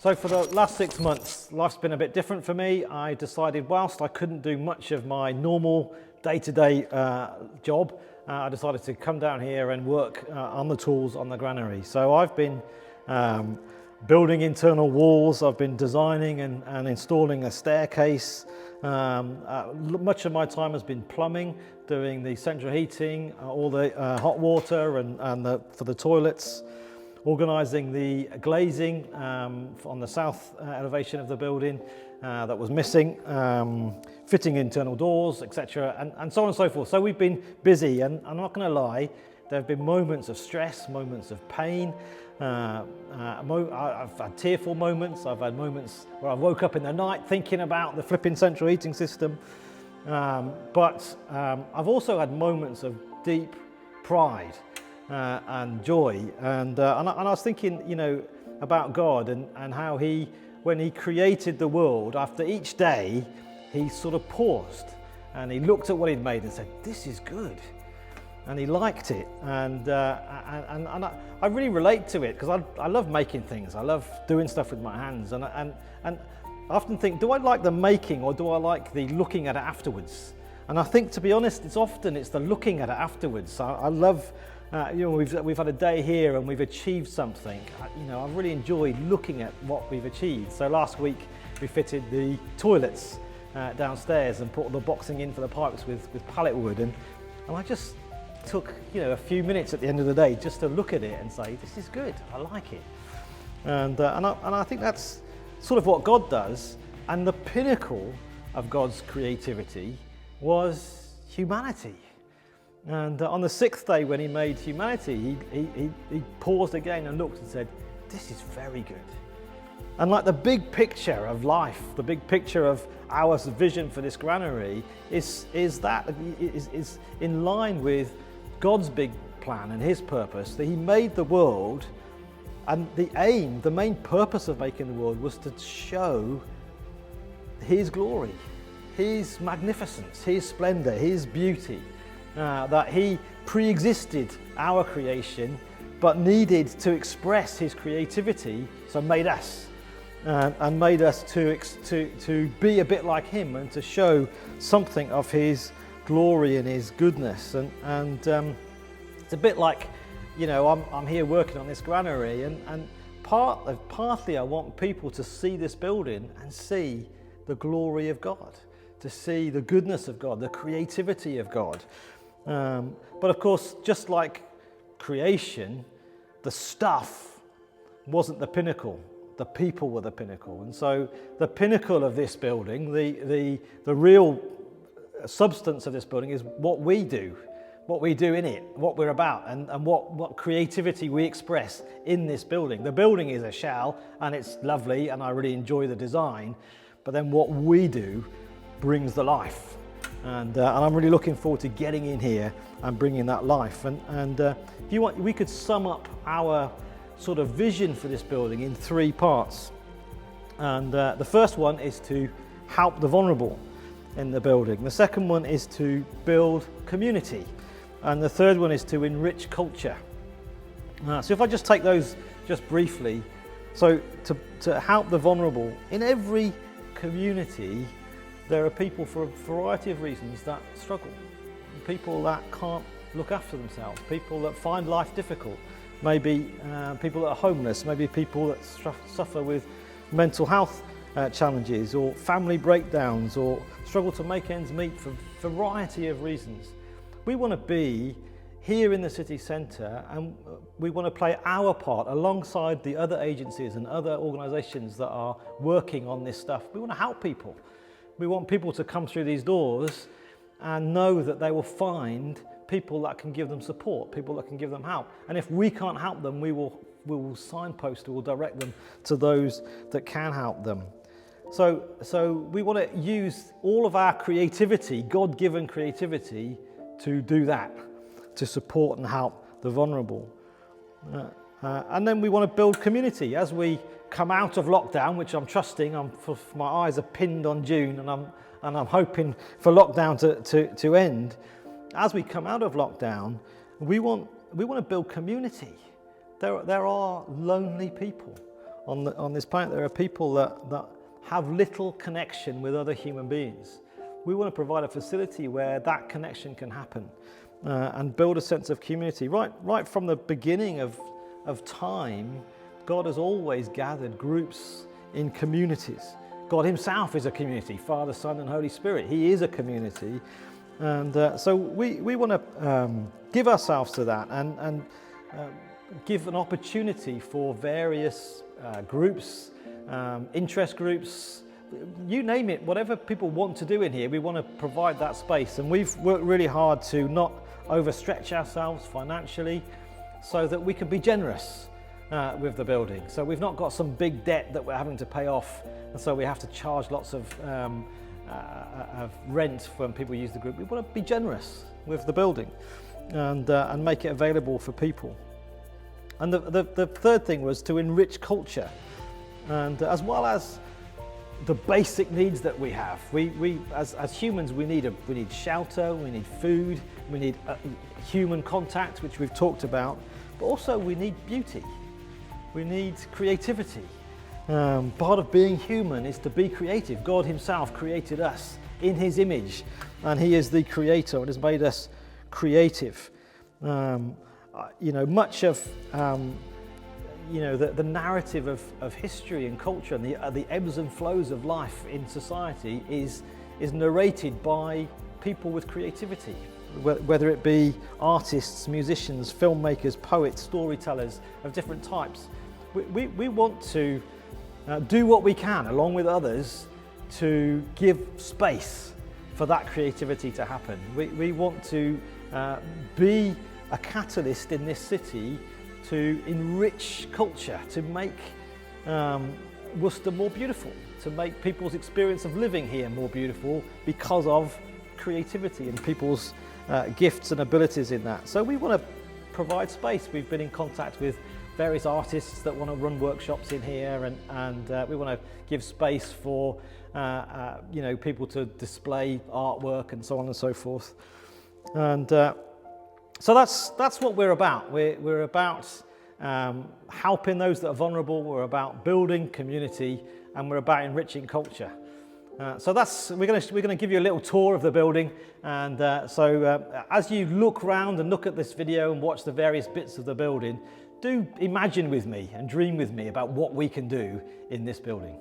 So for the last 6 months, life's been a bit different for me. I decided whilst I couldn't do much of my normal day-to-day job, I decided to come down here and work on the tools on the granary. So I've been building internal walls, I've been designing and installing a staircase. Much of my time has been plumbing, doing the central heating, all the hot water for the toilets, organising the glazing on the south elevation of the building that was missing, fitting internal doors, etc., and so on and so forth. So we've been busy, and I'm not going to lie, there have been moments of stress, moments of pain. I've had tearful moments, I've had moments where I woke up in the night thinking about the flipping central heating system, but I've also had moments of deep pride and joy, and I was thinking, about God and how when he created the world, after each day, he sort of paused and he looked at what he'd made and said, "This is good," and he liked it, and I really relate to it because I love making things. I love doing stuff with my hands, and I often think, do I like the making or do I like the looking at it afterwards? And I think, to be honest, it's the looking at it afterwards. I love. We've had a day here and we've achieved something. I've really enjoyed looking at what we've achieved. So last week we fitted the toilets downstairs and put all the boxing in for the pipes with pallet wood, and I just took a few minutes at the end of the day just to look at it and say, this is good, I like it. And I think that's sort of what God does, and the pinnacle of God's creativity was humanity. And on the sixth day, when he made humanity, he paused again and looked and said, this is very good. And like the big picture of life, the big picture of our vision for this granary is in line with God's big plan and his purpose, that he made the world, and the main purpose of making the world was to show his glory, his magnificence, his splendor, his beauty. That he pre-existed our creation, but needed to express his creativity, so made us, and made us to be a bit like him and to show something of his glory and his goodness. And it's a bit like, I'm here working on this granary, and partly I want people to see this building and see the glory of God, to see the goodness of God, the creativity of God. But of course, just like creation, the stuff wasn't the pinnacle. The people were the pinnacle. And so the pinnacle of this building, the real substance of this building is what we do in it, what we're about, and what creativity we express in this building. The building is a shell, and it's lovely, and I really enjoy the design, but then what we do brings the life. And I'm really looking forward to getting in here and bringing that life. And if you want, we could sum up our sort of vision for this building in 3 parts. And the first one is to help the vulnerable in the building. The second one is to build community. And the third one is to enrich culture. So if I just take those just briefly. So to help the vulnerable, in every community, there are people for a variety of reasons that struggle. People that can't look after themselves, people that find life difficult, maybe people that are homeless, maybe people that suffer with mental health challenges or family breakdowns or struggle to make ends meet for a variety of reasons. We want to be here in the city centre, and we want to play our part alongside the other agencies and other organisations that are working on this stuff. We want to help people. We want people to come through these doors and know that they will find people that can give them support, people that can give them help. And if we can't help them, we will signpost, we will direct them to those that can help them. So we want to use all of our creativity, God-given creativity, to do that, to support and help the vulnerable. And then we want to build community as we come out of lockdown, which I'm trusting. My eyes are pinned on June, and I'm hoping for lockdown to end. As we come out of lockdown, we want to build community. There are lonely people on this planet, there are people that have little connection with other human beings. We want to provide a facility where that connection can happen and build a sense of community. Right from the beginning of time, God has always gathered groups in communities. God himself is a community, Father, Son and Holy Spirit. He is a community. And so we want to give ourselves to that and give an opportunity for various groups, interest groups, you name it, whatever people want to do in here, we want to provide that space. And we've worked really hard to not overstretch ourselves financially so that we can be generous with the building. So we've not got some big debt that we're having to pay off, and so we have to charge lots of rent when people use the group. We want to be generous with the building and make it available for people. And the third thing was to enrich culture, and as well as the basic needs that we have. We as humans, we need shelter, we need food, we need human contact, which we've talked about, but also we need beauty, we need creativity. Part of being human is to be creative. God himself created us in his image, and he is the creator and has made us creative. Much of the narrative of history and culture and the ebbs and flows of life in society is narrated by people with creativity, whether it be artists, musicians, filmmakers, poets, storytellers of different types. We want to do what we can along with others to give space for that creativity to happen. We want to be a catalyst in this city to enrich culture, to make Worcester more beautiful, to make people's experience of living here more beautiful because of creativity and people's gifts and abilities in that. So we want to provide space. We've been in contact with various artists that want to run workshops in here, and we want to give space for people to display artwork and so on and so forth. And so that's what we're about. We're about helping those that are vulnerable. We're about building community, and we're about enriching culture. So we're going to give you a little tour of the building, and so as you look around and look at this video and watch the various bits of the building, do imagine with me and dream with me about what we can do in this building.